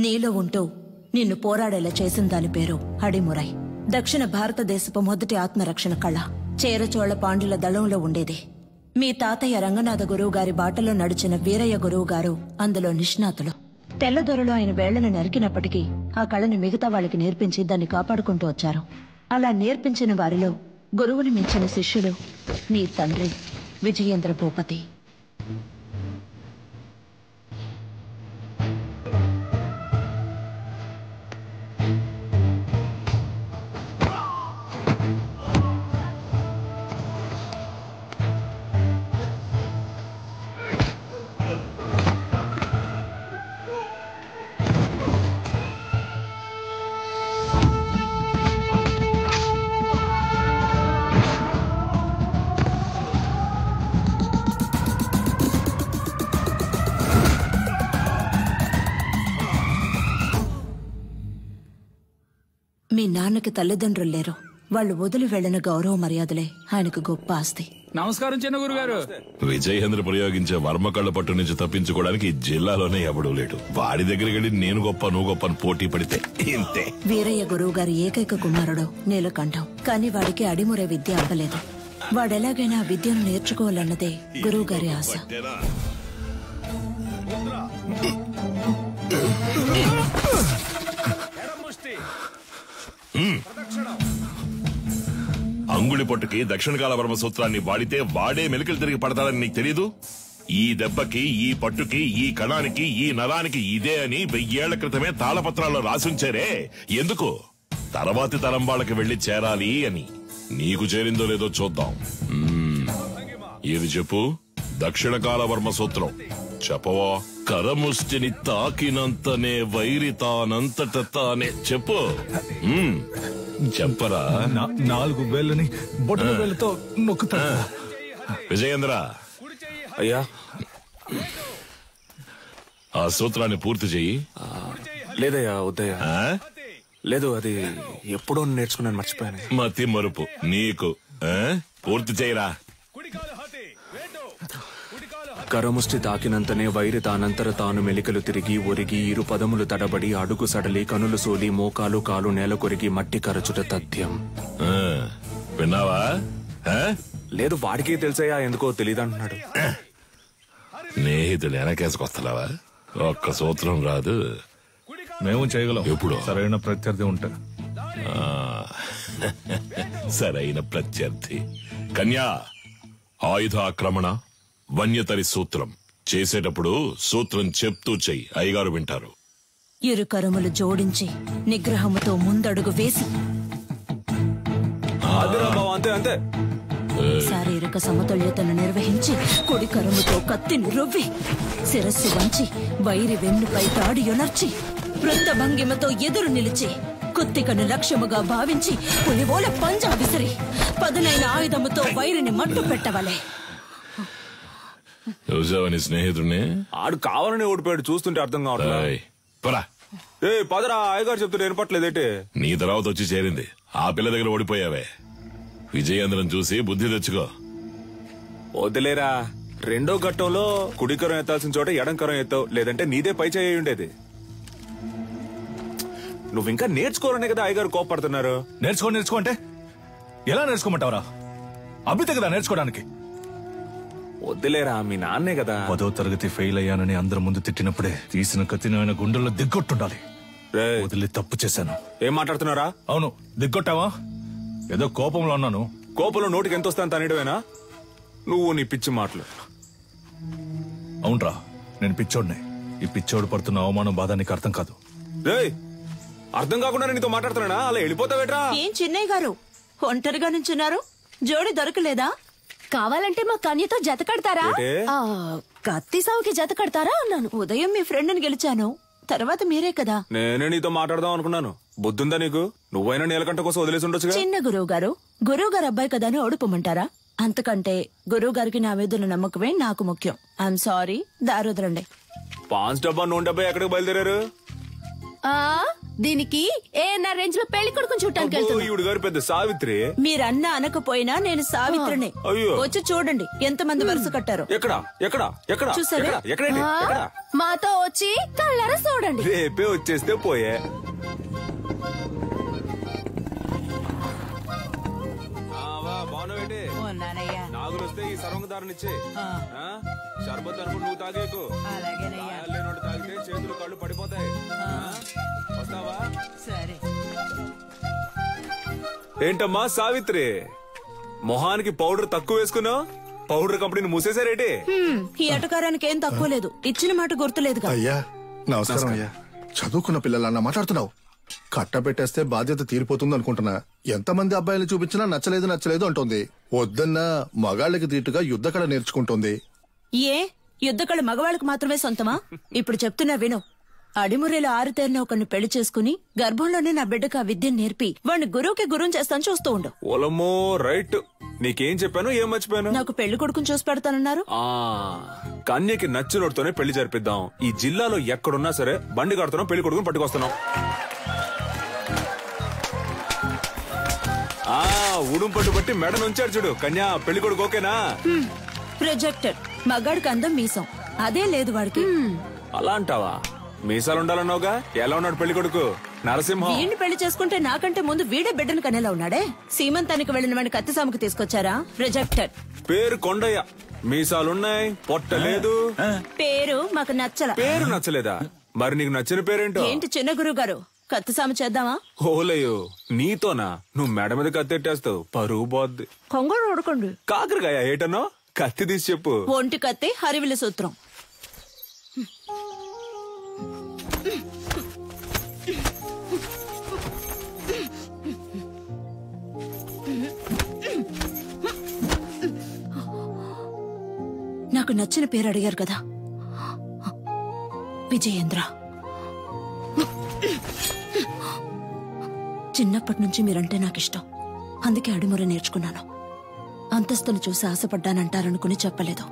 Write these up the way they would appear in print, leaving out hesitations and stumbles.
నీలో ఉంటూ నిన్ను పోరాడేలా చేసిన దాని పేరు అడిమురై. దక్షిణ భారతదేశపు మొదటి ఆత్మరక్షణ కళ చేరచోళ పాండ్యుల దళంలో ఉండేది. మీ తాతయ్య రంగనాథ గురువు గారి బాటలో నడిచిన వీరయ్య గురువు గారు అందులో నిష్ణాతులు. తెల్లదొరలు ఆయన వేళ్లను నరికినప్పటికీ ఆ కళని మిగతా వాళ్ళకి నేర్పించి దాన్ని కాపాడుకుంటూ వచ్చారు. అలా నేర్పించిన వారిలో గురువుని మించిన శిష్యులు నీ తండ్రి విజయేంద్ర భూపతి. మీ నాన్నకి తల్లిదండ్రులు లేరు. వాళ్ళు వదిలి వెళ్లిన గౌరవ మర్యాదలే ఆయనకు గొప్ప ఆస్తి. నమస్కారం చిన్న గురుగారు. విజయేంద్ర ప్రయోగించే వర్మ కళ్ళ పట్టు నుంచి తప్పించుకోవడానికి ఈ జిల్లాలోనే ఎవడూ లేడు. వాడి దగ్గరికి వెళ్ళి నేను గొప్ప నువ్వు గొప్ప అని పోటీ పడితే ఇంతే. వీరయ్య గురువు గారి ఏకైక కుమారుడు నీలకంఠం. కానీ వాడికి అడిమురే విద్య అవ్వలేదు. వాడెలాగైనా విద్యను నేర్చుకోవాలన్నదే గురువు గారి ఆశ. అంగుళి పొట్టుకి దక్షిణకాల వర్మ సూత్రాన్ని వాడితే వాడే మెలికలు తిరిగి పడతాడని నీకు తెలీదు? ఈ దెబ్బకి, ఈ పట్టుకి, ఈ కణానికి, ఈ నరానికి ఇదే అని 1000 ఏళ్ల క్రితమే తాళపత్రాల్లో రాసుంచారే. ఎందుకు? తర్వాతి తరం వాళ్ళకి వెళ్లి చేరాలి అని. నీకు చేరిందో లేదో చూద్దాం. ఇది చెప్పు. దక్షిణకాల వర్మ సూత్రం చెప్పవా? కరముష్టిని తాకినంతనే వైరి తానంతట తానే. చెప్పు. చెప్పరా? 4 వేళ్ళని బొటన వేళ్ళతో నొక్కుతా. విజయేంద్ర, అయ్యా ఆ సూత్రాన్ని పూర్తి చెయ్యి. లేదయ్యా, వద్దయ్యా. లేదు, అది ఎప్పుడో నేర్చుకున్నాను, మర్చిపోయాను. మతి మరుపు నీకు. పూర్తి చేయరా. కరముష్టి తాకినంతనే వైరి తానంతర తాను మెలికలు తిరిగి ఒరిగి ఇరు పదములు తడబడి అడుగు సడలి కనులు సోలి మోకాలు కాలు నేల కొరిగి మట్టి కరచుట తథ్యం. విన్నావా? లేదు, వాడికి తెలుసయ్యా, ఎందుకో తెలియదంటున్నాడు. స్నేహితులు వెనకేసుకొస్తున్నావా? ఒక్క సూత్రం రాదు. మేము చేయగలం ఎప్పుడు సరైన ప్రత్యర్థి ఉంటే. సరైన ప్రత్యర్థి. కన్యా, ఆయుధాక్రమణ వన్యతరి సూత్రం చేసేటప్పుడు సూత్రం చెప్తూ చెయ్యి. అయ్యగారు వింటారు. ఇరు కరములు జోడించి నిగ్రహముతో ముందడుగు వేసి అంతే అంతే శారీరక సమతుల్యతను నిర్వహించి కుడి కరముతో కత్తిని రువ్వి శిరస్సు వంచి వైరి వెన్నుపై తాడి యొనర్చి వృత్త భంగిమతో ఎదురు నిలిచి కుత్తికను లక్ష్యముగా భావించి పులివోల పంజా విసిరి పదునైన ఆయుధముతో వైరిని మట్టు పెట్టవలే. చూసావని స్నేహితుడిని? ఆడు కావాలని ఓడిపోయాడు, చూస్తుంటే అర్థం కావట్లేదు. పదరా, అయ్యగారు చెప్తుంటే వినపట్లేదేంటి? నీ తర్వాత వచ్చి చేరింది. ఆ పిల్ల దగ్గర ఓడిపోయావే. విజయేంద్రం చూసి బుద్ధి తెచ్చుకో. వదిలేరా, రెండో ఘట్టంలో కుడికరం ఎత్తాల్సిన చోట ఎడంకరం ఎత్తావు, లేదంటే నీదే పై చేయి ఉండేది. నువ్వు ఇంకా నేర్చుకోవాలనే కదా అయ్యగారు కోపడుతున్నారు. నేర్చుకో అంటే ఎలా నేర్చుకోమంటావరా? అభితే కదా నేర్చుకోవడానికి. వద్దులేరా, మీ నాన్నే కదా. 10వ తరగతి ఫెయిల్ అయ్యానని అందరి ముందు తిట్టినప్పుడే తీసిన కత్తిని ఆయన గుండెల్లో దిగ్గొట్టుండాలి. వదిలి తప్పు చేశాను. ఏం మాట్లాడుతున్నారా? అవును, దిగ్గొట్టావా? ఏదో కోపంలో అన్నాను. కోపంలో నోటికి ఎంత వస్తాను తనేయడమేనా? నువ్వు నీ పిచ్చి మాటలు. అవునరా, నేను పిచ్చోడిని. ఈ పిచ్చోడు పడుతున్న అవమానం బాధ నీకు అర్థం కాదు. అర్థం కాకుండా నీతో మాట్లాడుతున్నానా? అలా వెళ్ళిపోతావేట్రా? ఏం చిన్నయ్య గారు ఒంటరిగా నుంచున్నారు? జోడి దొరకలేదా? కావాలంటే మా కన్యతో జత కడతారా? కత్తి సావుకి జత కడతారా అన్నాను. ఉదయం మీ ఫ్రెండ్ని గెలిచాను, తర్వాత మీరే కదా. నేనే నీతో మాట్లాడదాం అనుకున్నాను. బుద్ధుందా నీకు? నువ్వైనా నీలకంఠ కోసం వదిలేసి ఉండొచ్చు. చిన్న గురువు గారు అబ్బాయి కదా అని ఓడిపోమంటారా? అంతకంటే గురువు గారికి నా మీద నమ్మకమే నాకు ముఖ్యం. I'm sorry, దారుదరండి. పాన్స్ డబ్బా నూనె డబ్బా ఎక్కడికి బయలుదేరారు? దీనికి ఏఎన్ఆర్ రేంజ్ లో పెళ్లి కొడుకుని చూడటానికి వెళ్తున్నా. ఈవిడ గారు పెద్ద సావిత్రి. మీరన్నా అనకపోయినా నేను సావిత్రినే. అయ్యో. వచ్చి చూడండి ఎంతమంది వరుస కట్టారు. ఎక్కడ చూసారా? ఎక్కడండి? మాతో వచ్చి కళ్ళారా చూడండి. రేపే వచ్చేస్తే పోయే. నాగులు వస్తే ఈ సర్వంగదారునిచ్చే షర్బత్ అనుకుని నువ్వు తాగేకు. లేనోడు తాగితే చేతులు కళ్ళు పడిపోతాయి. వస్తావా? ఏంటమ్మా సావిత్రి, మొహానికి పౌడర్ తక్కువ వేసుకున్నావు? పౌడర్ కంపెనీని మూసేశారేటి? ఈ ఎటకారానికి ఏం తక్కువ లేదు. ఇచ్చిన మాట గుర్తులేదు. అయ్యా నమస్కారం అయ్యా. చదువుకున్న పిల్లలన్నా మాట్లాడుతున్నావు. కట్టబెట్టేస్తే బాధ్యత తీరిపోతుంది అనుకుంటున్నా. ఎంతమంది అబ్బాయిలు చూపించినా నచ్చలేదు అంటుంది. వద్దన్నా మగాళ్ళకి తీటుగా యుద్ధకళ నేర్చుకుంటుంది. ఏ యుద్ధకళ మగవాళ్ళకి మాత్రమే సొంతమా? ఇప్పుడు చెప్తున్నా విను. అడిమురేలో ఆరుతేరిన ఒకరిని పెళ్లి చేసుకుని గర్భంలోనే నా బిడ్డకు ఆ విద్యను నేర్పి వాడిని గురువుకి గురువు చేస్తాను చూస్తూ ఉండు. ఓలమ్మో రైట్. నీకేం చెప్పాను, ఏం మర్చిపోయాను? నాకు పెళ్లి కొడుకుని చూసి పెడతానన్నారు. కన్యకి నచ్చినోడితోనే పెళ్లి జరిపిద్దాం. ఈ జిల్లాలో ఎక్కడున్నా సరే బండి కడుతున్నాం, పెళ్లి కొడుకుని పట్టుకొస్తున్నాం. ఉడుం పట్టు బట్టి మెడ నుంచాడు చూడు. కన్యా పెళ్లి కొడుకు ఓకేనా? ప్రొజెక్టెడ్. మగాడికి అందం మీసం అదే లేదు వాడికి. అలా అంటావా? మీసాలు ఉండాలన్నావుగా. ఎలా ఉన్నాడు పెళ్లి కొడుకు? నరసింహం. వీడిని పెళ్లి చేసుకుంటే నాకంటే ముందు వీడే బిడ్డను కనేలా ఉన్నాడే. సీమంతానికి వెళ్లిన వాడిని కత్తిసాముకు తీసుకొచ్చారా? రిజెక్టెడ్. పేరు కొండయ్య, మీసాలున్నాయి, పొట్ట లేదు. పేరు మాకు నచ్చల. పేరు నచ్చలేదా? మరి నీకు నచ్చిన పేరేంటో? ఏంటి చిన్న గురువు గారు, కత్తిసాము చేద్దామా? ఓలయ్యో నీతోనా? నువ్వు మెడ మీద కత్తెట్టేస్తావు, పరువు పోద్ది. కొంగడు ఓడుకోండి. కాకరకాయ ఏటనో? కత్తి తీసి చెప్పు. ఒంటి కత్తి హరివిల సూత్రం. నాకు నచ్చిన పేరు అడిగారు కదా, విజయేంద్ర. చిన్నప్పటి నుంచి మీరంటే నాకు ఇష్టం. అందుకే అడిముర నేర్చుకున్నాను. అంతస్తును చూసి ఆశపడ్డానంటారనుకుని చెప్పలేదు.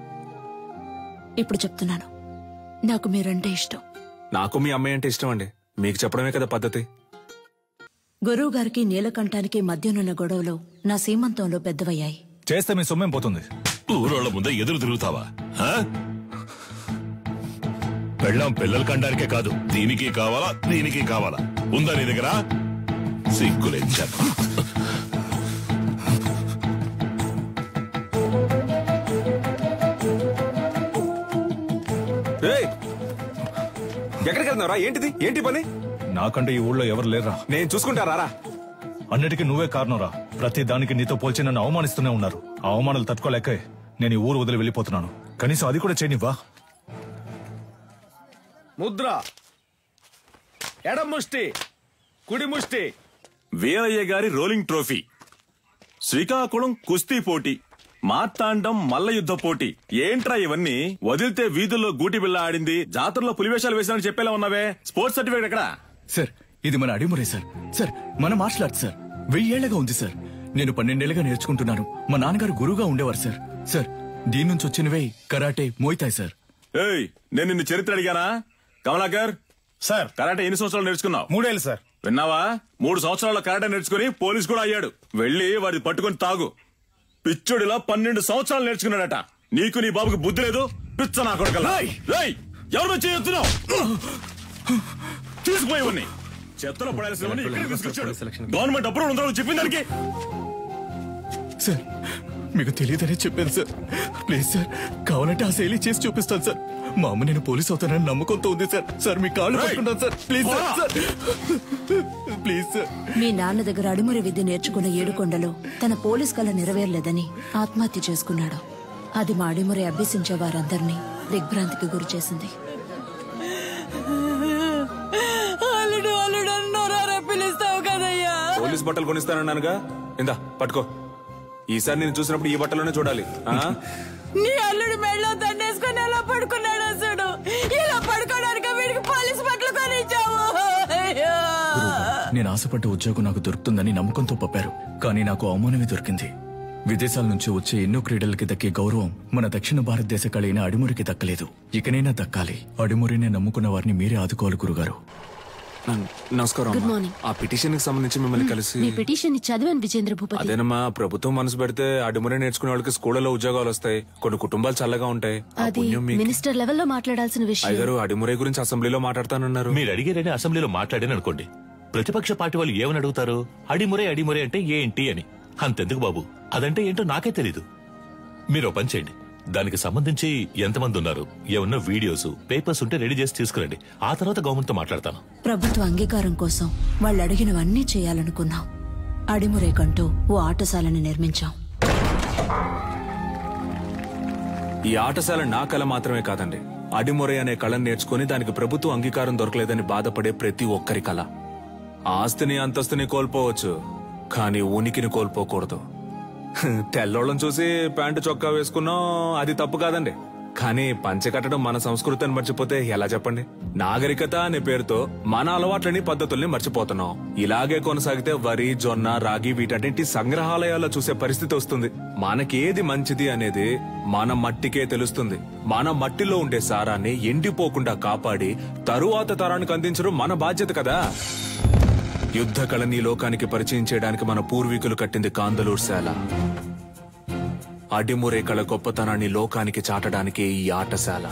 ఇప్పుడు చెప్తున్నాను, నాకు మీరంటే ఇష్టం. నాకు మీ అమ్మాయి అంటే ఇష్టం అండి. మీకు చెప్పడమే కదా పద్ధతి. గురువు గారికి నీలకంఠానికి మధ్యనున్న గొడవలు నా సీమంతంలో పెద్దవయ్యాయి. చేస్తే మీ సొమ్మేం పోతుంది? ఊరోళ్ళ ముందే ఎదురు తిరుగుతావా? పెళ్ళాం పిల్లలు కండానికే కాదు, దీనికి కావాలా దీనికి కావాలా? ఉందా నీ దగ్గర? సిగ్గులేంచాను. ఎక్కడికి వెళ్తున్నారా? ఏంటిది? ఏంటి పని? నాకంటే ఈ ఊళ్ళో ఎవరు లేరా? నేను చూసుకుంటారా? అన్నిటికీ నువ్వే కారణంరా. ప్రతి దానికి నీతో పోల్చి నన్ను అవమానిస్తూనే ఉన్నారు. ఆ అవమానాలు తట్టుకోలేక నేను ఈ ఊరు వదిలి వెళ్ళిపోతున్నాను. కనీసం అది కూడా చేయనివ్వా? ముద్ర, ఎడం ముష్టి, కుడి ముష్టి. వీరయ్య గారి రోలింగ్ ట్రోఫీ, శ్రీకాకుళం కుస్తీ పోటీ, మార్తాండం మల్ల యుద్ధ పోటీ. ఏంట్రా ఇవన్నీ? వదిలితే వీధుల్లో గూటి బిళ్ళ ఆడింది, జాతరలో పులివేషాలు వేసానని చెప్పేలా ఉన్నావే. స్పోర్ట్స్ సర్టిఫికేట్ ఎక్కడా? సార్ ఇది మన అడిమురే సార్. సార్ మన మార్షల్ ఆర్ట్స్ సార్. 1000 ఏళ్లుగా ఉంది సార్. నేను 12 ఏళ్లుగా నేర్చుకుంటున్నాను. మా నాన్నగారు గురువుగా ఉండేవారు సార్. సార్ దీని నుంచి వచ్చినవే కరాటే, మోయితాయ్ సార్. ఏయ్, నేను నిన్ను చరిత్ర అడిగానా? కమలాకర్ సార్ కరాటే ఎన్ని సంవత్సరాలు నేర్చుకున్నావు? 3 ఏళ్ళు సార్. విన్నావా? 3 సంవత్సరాల కరాటే నేర్చుకుని పోలీస్ కూడా అయ్యాడు. వెళ్ళి వాడి పట్టుకుని తాగు. పిచ్చుడిలా 12 సంవత్సరాలు నేర్చుకున్నాడట. నీకు నీ బాబుకి బుద్ధి లేదు. పిచ్చ నా కొడుకల్లా. ఎవరు చేయొచ్చున్నావు? తీసుకుపోయేవన్నీ చెత్తలో పడాల్సినవన్నీ గవర్నమెంట్ అప్రూవల్ ఉందా చెప్పిన దానికి? సార్ మీకు తెలియదనే చెప్పాను సార్. ప్లీజ్ సార్, కావాలంటే ఆ శైలి చేసి చూపిస్తాను సార్. మా అమ్మ నేను పోలీస్ అవుతానని నమ్మకంతో ఉంది సార్. సార్ మీ కాళ్ళు పట్టుకుంటాను sir. Please sir, please sir. మీ నాన్న దగ్గర అడిమురి విద్య నేర్చుకున్న ఏడుకొండలో తన పోలీస్ కళ నెరవేరలేదని ఆత్మహత్య చేసుకున్నాడు. అది మా అడిమురి అభ్యసించే వారందరినీ దిగ్భ్రాంతికి గురి చేసింది. పోలీస్ బట్టలు కొనిస్తానన్నానుగా, ఇందా పట్టుకో. ఈసారి నేను చూసినప్పుడు ఈ బట్టలోనే చూడాలి. నీ అల్లుడు మెళ్ళో దండేసుకుని ఎలా పడుకున్నాడో చూడు. ఇలా పడుకోవడానికి వీడికి పోలీస్ బట్టలు కొనిచ్చావు. నేను ఆశపడ్డ ఉద్యోగం నాకు దొరుకుతుందని నమ్మకంతో పంపారు. కానీ నాకు అవమానమే దొరికింది. విదేశాల నుంచి వచ్చే ఎన్నో క్రీడలకి దక్కే గౌరవం మన దక్షిణ భారతదేశ కళైన అడిమురికి దక్కలేదు. ఇకనైనా దక్కాలి. అడిమురినే నమ్ముకున్న వారిని మీరే ఆదుకోవాలి గురుగారు. నమస్కారం. Good morning. ఆ పిటిషన్ కి సంబంధించి మిమ్మల్ని కలిసి మీ పిటిషన్ చదివాను విజేంద్ర భూపతి. అదేనమ్మా, ప్రభుత్వం మనసు పెడితే అడిమురే నేర్చుకునే వాళ్ళకి స్కూళ్ళలో ఉద్యోగాలు వస్తాయి, కొన్ని కుటుంబాలు చల్లగా ఉంటాయి. ఆ అది పుణ్యం మీకు. మినిస్టర్ లెవెల్లో మాట్లాడాల్సిన విషయం. అయ్యగారు అడిమురే గురించి అసెంబ్లీలో మాట్లాడతానన్నారు. మీరు అడిగారని అసెంబ్లీలో మాట్లాడాను అనుకోండి, ప్రతిపక్ష పార్టీ వాళ్ళు ఏమని అడుగుతారు? అడిమురే అడిమురే అంటే ఏంటి అని. అంతెందుకు బాబు, అదంటే ఏంటో నాకే తెలీదు. మీరు పని చేయండి, దానికి సంబంధించి ఎంతమంది ఉన్నారు, ఏమన్నా వీడియోస్ పేపర్స్ ఉంటే రెడీ చేసి తీసుకురండి. ఆ తర్వాత గవర్నమెంట్ తో మాట్లాడతాను. ప్రభుత్వ అంగీకారం కోసం వాళ్ళు అడిగినవన్నీ చేయాలనుకున్నాం. అడిమురేకంటూ ఓ ఆటశాలని నిర్మించాం. ఈ ఆటశాల నా కళ మాత్రమే కాదండి, అడిమురే అనే కళను నేర్చుకుని దానికి ప్రభుత్వ అంగీకారం దొరకలేదని బాధపడే ప్రతి ఒక్కరి కళ. ఆస్తిని అంతస్తుని కోల్పోవచ్చు, కానీ ఉనికిని కోల్పోకూడదు. తెల్లోళ్ళని చూసి ప్యాంటు చొక్కా వేసుకున్నాం, అది తప్పు కాదండి. కానీ పంచె కట్టడం మన సంస్కృతిని మర్చిపోతే ఎలా చెప్పండి? నాగరికత అనే పేరుతో మన అలవాట్లని పద్ధతుల్ని మర్చిపోతున్నాం. ఇలాగే కొనసాగితే వరి, జొన్న, రాగి వీటన్నింటి సంగ్రహాలయాల్లో చూసే పరిస్థితి వస్తుంది. మనకేది మంచిది అనేది మన మట్టికే తెలుస్తుంది. మన మట్టిలో ఉండే సారాన్ని ఎండిపోకుండా కాపాడి తరువాత తరానికి అందించడం మన బాధ్యత కదా. యుద్ధ కళని లోకానికి పరిచయం చేయడానికి మన పూర్వీకులు కట్టింది కాందలూర్శాల. అడిమురే కళ గొప్పతనాన్ని లోకానికి చాటడానికి ఈ ఆటశాల.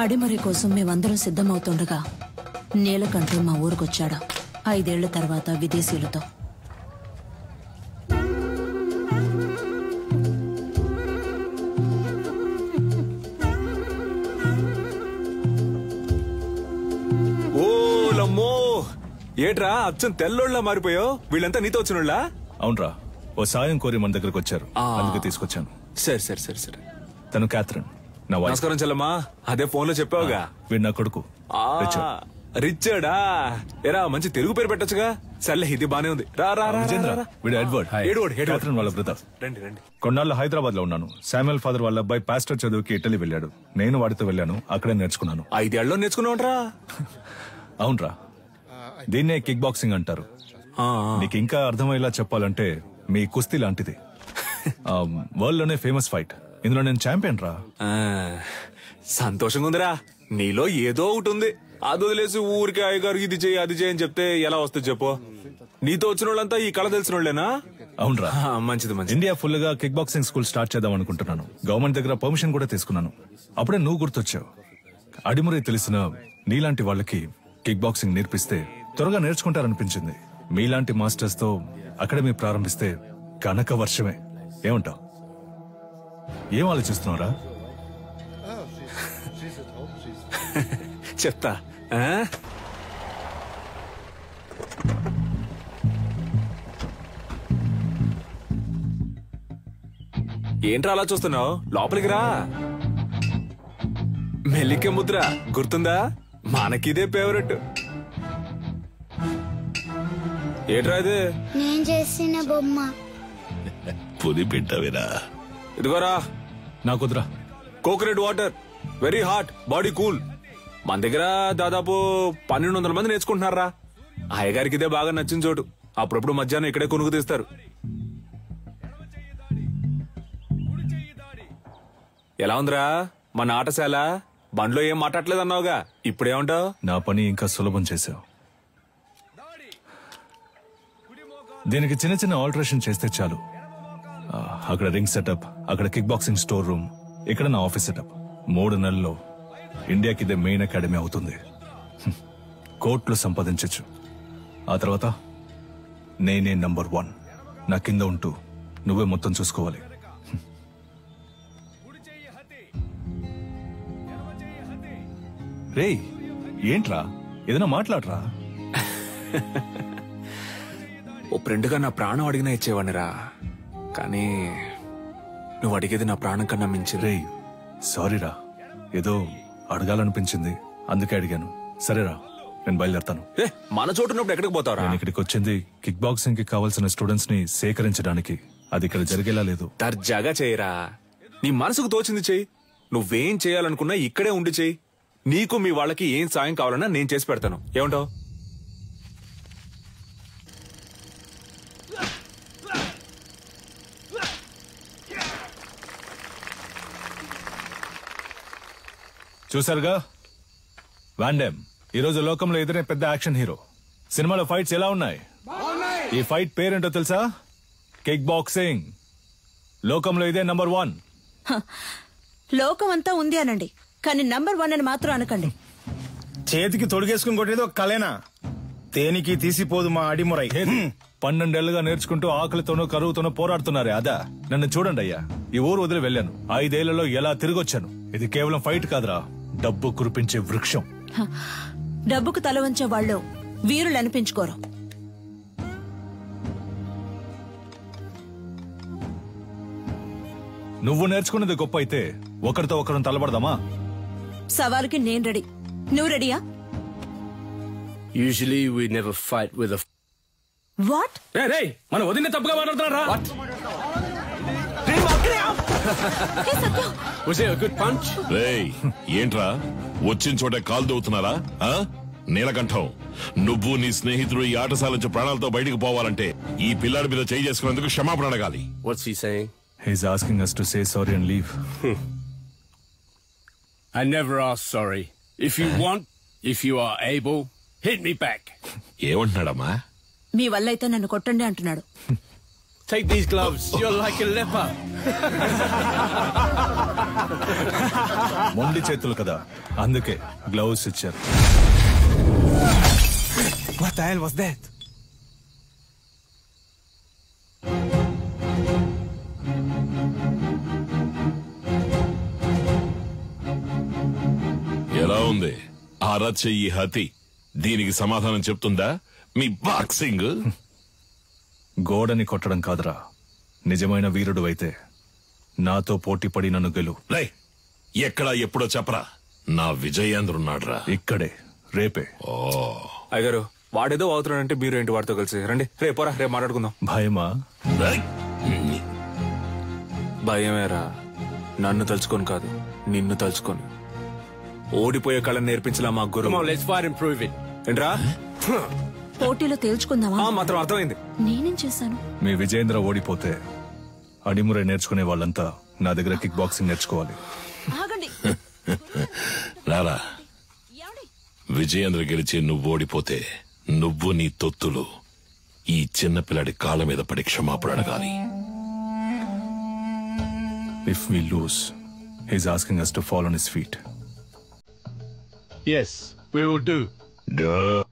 అడిమురే కోసం మేమందరం సిద్ధమవుతుండగా నీలకంఠు మా ఊరికొచ్చాడు. 5 ఏళ్ల తర్వాత విదేశీయులతో. ఏట్రా అచ్చం తెల్లోళ్ళ మారిపోయావు? వీళ్ళంతా నీతో వచ్చినోళ్ళ? అవునరా, ఓ సాయం కోరి మన దగ్గరకు వచ్చారు, అందుకే తీసుకొచ్చాను. సరే సరే సరే సరే. తను క్యాథరిన్, నా వైఫ్. నమస్కారం చెల్లమ్మా. అదే ఫోన్ లో చెప్పావుగా. వీడు నా కొడుకు రిచర్డా. ఎరా మంచి తెలుగు పేరు పెట్టొచ్చుగా. సర్లే, ఇది బానే ఉంది. రా రా రా. వీడు ఎడ్వర్డ్, క్యాథరిన్ వాళ్ళ బ్రదర్. రండి రండి. కొన్నాళ్ళు హైదరాబాద్ లో ఉన్నాను. శామ్యుయల్ ఫాదర్ వాళ్ళ అబ్బాయి పాస్టర్ చదువుకి ఇటలీ వెళ్ళాడు. నేను వాడితో వెళ్ళాను, అక్కడే నేర్చుకున్నాను. 5 ఏళ్ళలో నేర్చుకున్నావుంట్రా? అవునరా, దీన్నే కిక్ బాక్సింగ్ అంటారు. నీకు ఇంకా అర్థమయ్యేలా చెప్పాలంటే మీ కుస్తీ లాంటిది. వరల్డ్ లోనే ఫేమస్ ఫైట్. ఇందులో నేను ఛాంపియన్ రా. సంతోషంగా ఉందిరా. నీలో ఏదో ఒకటి ఉంది. అది వదిలేసి ఊరికి అయ్యగారు ఇది చేయి అది చేయని చెప్తే ఎలా వస్తుంది చెప్పు? నీతో వచ్చిన వాళ్ళంతా ఈ కళ తెలిసిన వాళ్ళేనా? అవునరా. మంచిది మంచిది. ఇండియా ఫుల్ గా కిక్ బాక్సింగ్ స్కూల్ స్టార్ట్ చేద్దాం అనుకుంటున్నాను. గవర్నమెంట్ దగ్గర పర్మిషన్ కూడా తీసుకున్నాను. అప్పుడే నువ్వు గుర్తొచ్చావు. అడిమురే తెలిసిన నీలాంటి వాళ్ళకి కిక్ బాక్సింగ్ నేర్పిస్తే త్వరగా నేర్చుకుంటారనిపించింది. మీలాంటి మాస్టర్స్ తో అకాడమీ ప్రారంభిస్తే కనక వర్షమే. ఏమంటావు? ఏం ఆలోచిస్తున్నారా? చెప్తా. ఏంట్రా అలా చూస్తున్నావు? లోపలికి రా. మెల్లికే ముద్ర గుర్తుందా? మనకిదే ఫేవరెట్. ఏట్రా ఇది? నేను చేసిన బొమ్మ. పులి పెట్టవేరా? ఇదిగోరా. నాకుద్రా. Coconut water, very hot, body cool. మన దగ్గర దాదాపు 1200 మంది నేర్చుకుంటున్నారా. అయ్యగారికి ఇదే బాగా నచ్చిన చోటు. అప్పుడప్పుడు మధ్యాహ్నం ఇక్కడే కొనుక్కు తీస్తారు. ఎలా ఉందిరా మన ఆటశాల? బండ్లో ఏం మాట్లాడలేదు అన్నావుగా, ఇప్పుడేమంటావు? నా పని ఇంకా సులభం చేశావు. దీనికి చిన్న చిన్న ఆల్టరేషన్ చేస్తే చాలు. అక్కడ రింగ్ సెటప్, అక్కడ కిక్ బాక్సింగ్ స్టోర్ రూమ్, ఇక్కడ నా ఆఫీస్ సెటప్. 3 నెలల్లో ఇండియాకి ఇదే మెయిన్ అకాడమీ అవుతుంది. కోట్లు సంపాదించచ్చు. ఆ తర్వాత నేనే నంబర్ 1. నా కింద ఉంటూ నువ్వే మొత్తం చూసుకోవాలి. రేయ్, ఏంట్రా? ఏదైనా మాట్లాడరా. ఓ ఫ్రెండ్గా నా ప్రాణం అడిగినా ఇచ్చేవాడినిరా. కానీ నువ్వు అడిగేది నా ప్రాణం కన్నా మించి. రేయ్, సారీరా, ఏదో అడగాలనిపించింది, అందుకే అడిగాను. సరేరా, నేను బయలుదేరతాను. మన చోటు ఉన్నప్పుడు ఎక్కడికి పోతావురా? నేను ఇక్కడికి వచ్చింది కిక్ బాక్సింగ్ కి కావాల్సిన స్టూడెంట్స్ ని సేకరించడానికి. అది ఇక్కడ జరిగేలా లేదు. దర్జాగా చేయరా. నీ మనసుకు తోచింది చెయ్యి. నువ్వేం చేయాలనుకున్నా ఇక్కడే ఉండి చెయ్యి. నీకు మీ వాళ్ళకి ఏం సాయం కావాలన్నా నేను చేసి పెడతాను. ఏమంటావు? చూసారుగా వాండెమ్ ఈరోజు లోకంలో ఎదురే పెద్ద యాక్షన్ హీరో. సినిమాలో ఫైట్స్ ఎలా ఉన్నాయి? ఈ ఫైట్ పేరేంటో తెలుసా? Kick boxing. లోకంలో ఇదే నంబర్ 1. లోకం అంతా ఉంది అనండి, కానీ నంబర్ 1 అని మాత్రం అనకండి. చేతికి తొడిగేసుకుని కొట్టేది ఒక కలేనా? దేనికి తీసిపోదు మా అడిమురై. 12 ఏళ్లుగా నేర్చుకుంటూ ఆకలితోనూ కరువుతోనూ పోరాడుతున్నారే అదా? నన్ను చూడండి అయ్యా, ఈ ఊరు వదిలి వెళ్ళాను. 5 ఏళ్లలో ఎలా తిరిగొచ్చాను. ఇది కేవలం ఫైట్ కాదురా, డబ్బు కురిపించే వృక్షం. డబ్బుకు తల వంచే వాళ్ళు వీరులు అనిపించుకోరు. నువ్వు నేర్చుకున్నది గొప్ప అయితే ఒకరితో ఒకరిని తలబడదామా? సవాలుకి నేను రెడీ. నువ్వు రెడీయా? Usually we never fight with a... What? Hey, మన వదిన తప్పుగా మాట్లాడుతున్నారా? Was it a good punch? రేయ్, ఏంట్రా వచ్చిన చోట కాలు దవ్వుతున్నారా? నీలకంఠం, నువ్వు నీ స్నేహితుడు ఈ ఆటశాల నుంచి ప్రాణాలతో బయటకు పోవాలంటే ఈ పిల్లాడి మీద చేయి చేసుకున్నందుకు క్షమాపణ అడగాలి. What's he saying? He's asking us to say sorry and leave. I never ask sorry. If you want, if you are able, hit me back. ఏమంటున్నాడమ్మా? మీ వల్ల అయితే నన్ను కొట్టండి అంటున్నాడు. Take these gloves. You're like a leper. మొండి చేతులు కదా, అందుకే gloves ఇచ్చారు. What the hell was that? ఎలా ఉంది ఈ హతి? దీనికి సమాధానం చెప్తుందా మీ బాక్సింగ్? గోడని కొట్టడం కాదురా, నిజమైన వీరుడు అయితే నాతో పోటీ పడి నన్ను గెలు. ఎక్కడా ఎప్పుడో చెప్పరా, నా విజయేంద్రున్నాడ్రా ఇక్కడే, రేపే. అయ్యగారు, వాడేదో అవుతున్నాడంటే మీరు ఏంటి వాడితో కలిసి రండి. రేపోరా, రేపు మాట్లాడుకుందాం. భయమా? భయమేరా, నన్ను తలుచుకొని కాదు, నిన్ను తలుచుకొని. ఓడిపోయే కళను నేర్పించలా మా గురు. ఏంట్రా పోటీలో తేల్చుకుందామా? మాత్రం అర్థమైంది. నేనేం చేశాను? మీ విజయేంద్ర ఓడిపోతే అడిమురే నేర్చుకునే వాళ్ళంతా నా దగ్గర కిక్ బాక్సింగ్ నేర్చుకోవాలి. ఆగండి. రారా, విజయేంద్ర గెలిచి నువ్వు ఓడిపోతే నువ్వు నీ తొత్తులు ఈ చిన్న పిల్లాడి కాళ్ళ మీద పడి క్షమాపణ అడగాలి. If we lose, he's asking us to fall on his feet. Yes, we will do. Duh.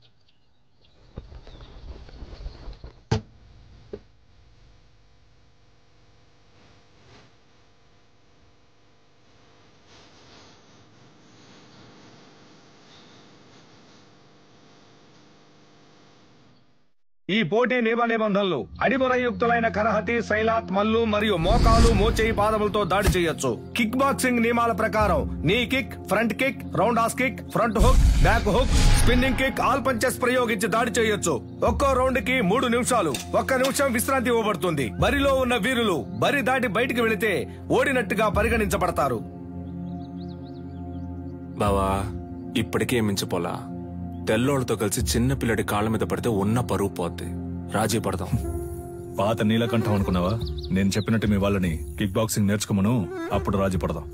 ఈ పోటీ నియమ నిబంధనలు: అడిమురయుక్తులైన కరహతి, శైలాత్, మల్లు మరియు మోకాలు, మోచేయి, పాదములతో దాడి చేయొచ్చు. కిక్ బాక్సింగ్ నియమాల ప్రకారం నీ kick, front kick, round has kick, front hook, back hook, spinning kick, all punches ప్రయోగించి దాడి చేయొచ్చు. ఒక్కో రౌండ్ కి 3 నిమిషాలు. 1 నిమిషం విశ్రాంతి ఇవ్వబడుతుంది. బరిలో ఉన్న వీరులు బరి దాటి బయటికి వెళితే ఓడినట్టుగా పరిగణించబడతారు. బావా, ఇప్పటికే మించిపోలా. తెల్లోళ్ళతో కలిసి చిన్న పిల్లడి కాళ్ళ మీద పడితే ఉన్న పరువు పోద్ది. రాజీ పడదాం. పాత నీలకంఠం అనుకున్నావా? నేను చెప్పినట్టు మీ వాళ్ళని కిక్ బాక్సింగ్ నేర్చుకోమను, అప్పుడు రాజీ పడదాం.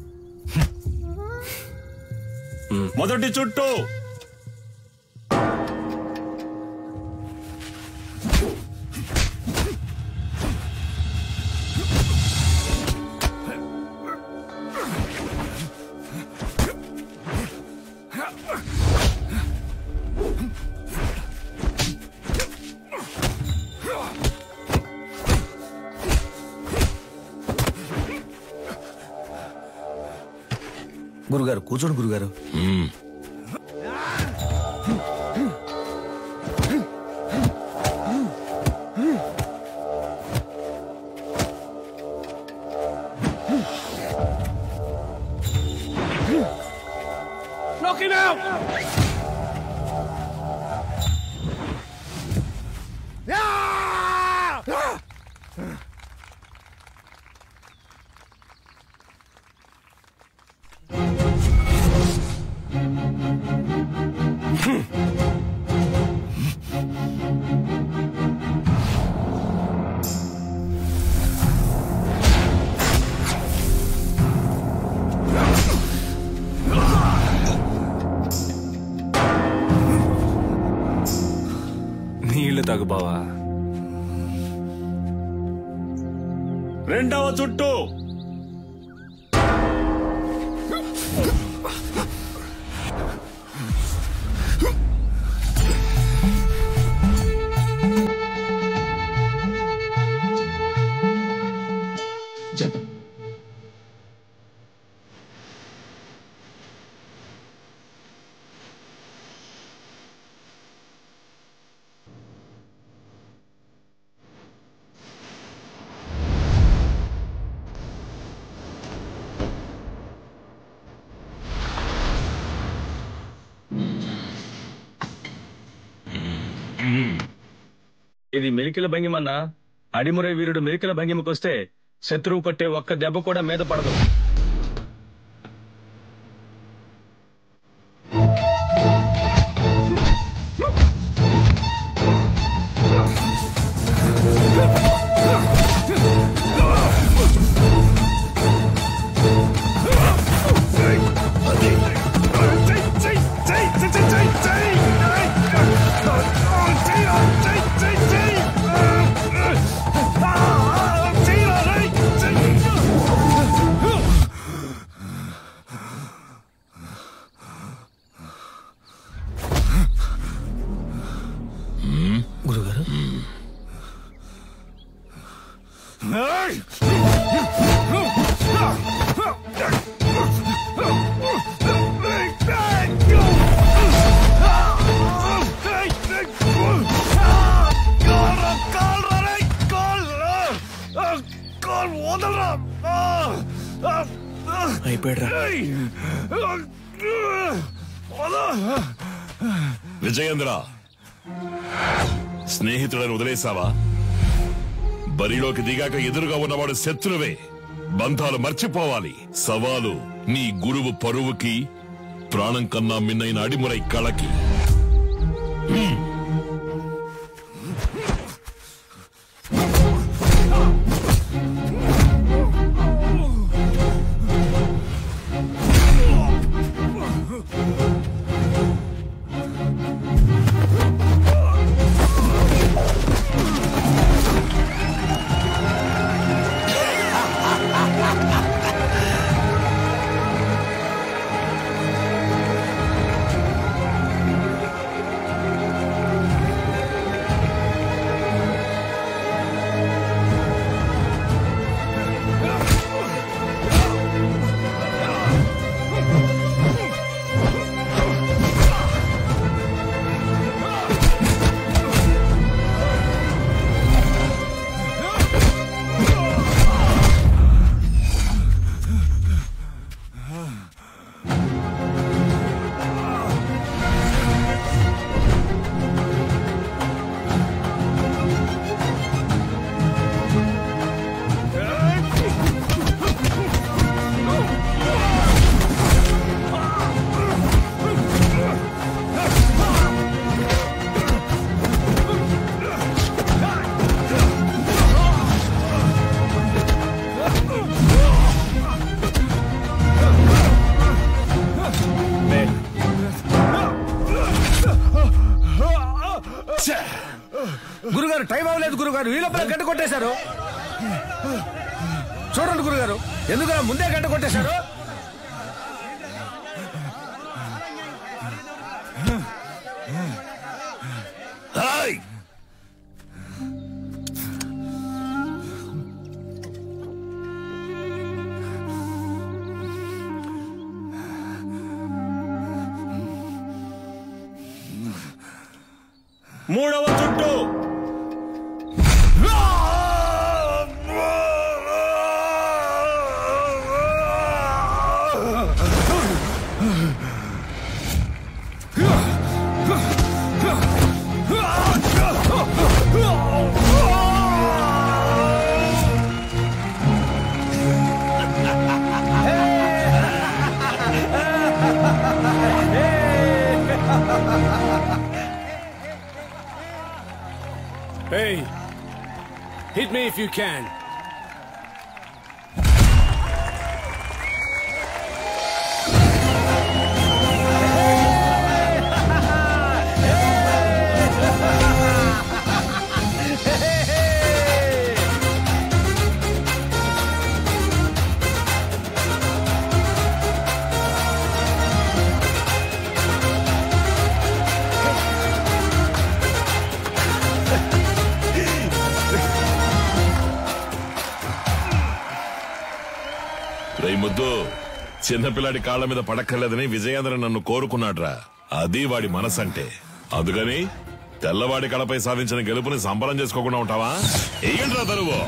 మొదటి చుట్టూ గురుగారు కూర్చోండి గురుగారు. Knock him out! తాగు బావా. రెండవ చుట్టూ. ఇది మెలికల భంగిమన్నా. అడిమురై వీరుడు మెలికల భంగిమకొస్తే శత్రువు కొట్టే ఒక్క దెబ్బ కూడా మీద పడదు. విజయేంద్ర, స్నేహితులను వదిలేసావా? బరిలోకి దిగాక ఎదురుగా ఉన్నవాడు శత్రువే. బంధాలు మర్చిపోవాలి. సవాలు నీ గురువు పరువుకి, ప్రాణం కన్నా మిన్నైన అడిమురై కళకి. గురుగారు, టైం అవ్వలేదు గురుగారు. ఈ లోపల గంట కొట్టేశారు. చూడండి గురుగారు, ఎందుకు ముందే గంట కొట్టేశారు? మూడవ చుట్టూ. Hey, hit me if you can. రేయ్ ముద్దు, చిన్నపిల్లాడి కాళ్ల మీద పడక్కర్లేదని విజయేంద్ర నన్ను కోరుకున్నాడ్రా. అది వాడి మనసంటే. అందుకని తెల్లవాడి కళపై సాధించిన గెలుపుని సంబరం చేసుకోకుండా ఉంటావా? ఏంట్రా తరువు?